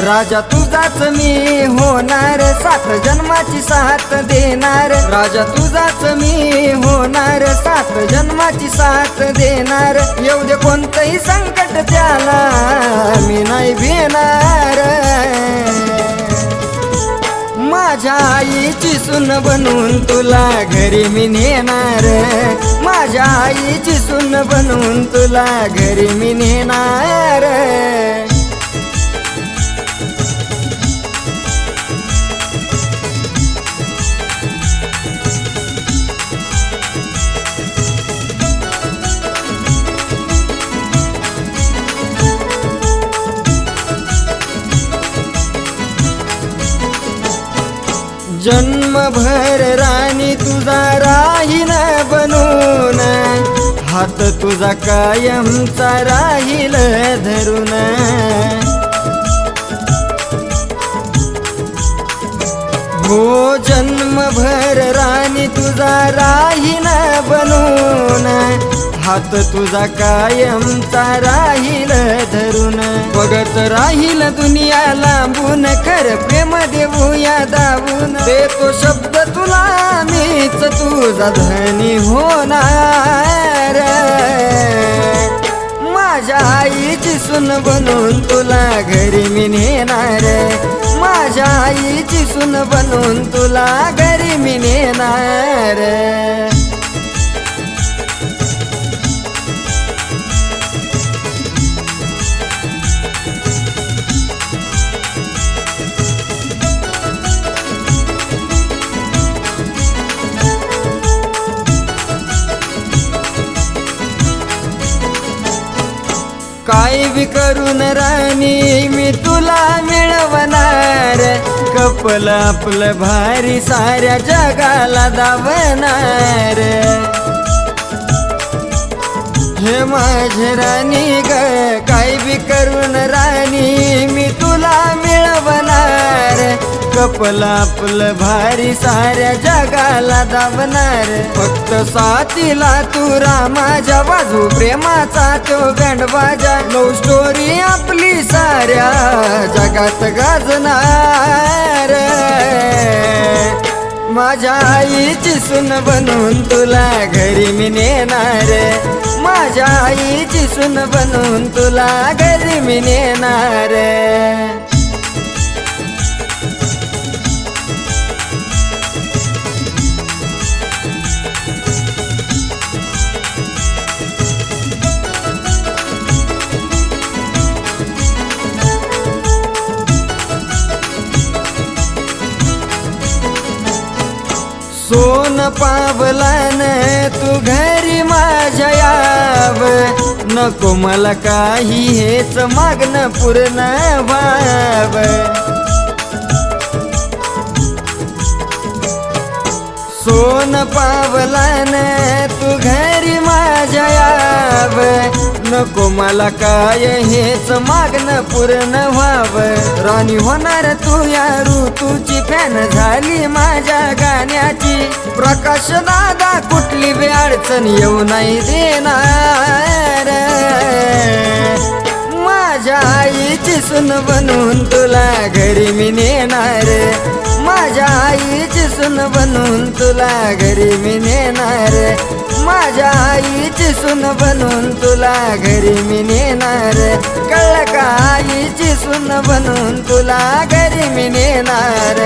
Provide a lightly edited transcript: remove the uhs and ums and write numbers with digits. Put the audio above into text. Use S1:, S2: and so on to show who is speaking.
S1: राजा तुझाच मी होणार, 7 जन्माची साथ देणार। राजा तुझाच मी होणार, 7 जन्माची साथ देणार। येऊ दे कोणतंही संकट त्याला मी नाही भिणार। माझ्या आईची सून बनवून तुला घरी मी नेणार। माझ्या आईची सून बनवून तुला घरी मी नेणार। जन्मभर राणी तुझा राहील बनून, हात तुझा कायमचा राहील धरून। हो जन्मभर राणी तुझा राहील बनून, हात तुझा कायमचा राहील धरून। बघत राहील दुनिया लांबून, खर प्रेम देऊया दावून। देतो शब्द तुला मीच तुझा धनी होणार। माझ्या आईची सून बनवून तुला घरी मी नेणार। माझ्या आईची सून बनवून तुला घरी मी नेणार। काय बी करून राणी मी तुला मिळवणार। कपल आपलं भारी साऱ्या जगाला दावणार। हे माझे राणी ग काय बी करून राणी मी तुला मिळवणार। कपल आपलं भारी साऱ्या जगाला दावणार। फक्त साथीला तुरा माझ्या बाजू प्रेमाचा तो बँड बाजा। लव्ह स्टोरी आपली साऱ्या जगात गाजणार। माझ्या आईची सून बनवून तुला घरी मी नेणार। माझ्या आईची सून बनवून तुला घरी मी नेणार। सोन पावलान तू घरी माझ्या याव। नको मला काही हेच मागणं पूर्ण व्हाव। सोन पावलान तू घरी माझ्या याव। नको मला काय हेच मागणं पूर्ण व्हाव। राणी होणार तू या ऋतूची, फॅन झाली माझ्या गाण्याची। प्रकाश दादा कुठली बी अडचण येऊ नाही देणार। माझ्या आईची सून बनवून तुला घरी मी नेणार। माझ्या आईची सून बनवून तुला घरी मी नेणार। माझ्या आईची सून बनवून तुला घरी मी नेणार। कळलं का आईची सून बनवून तुला घरी मी नेणार।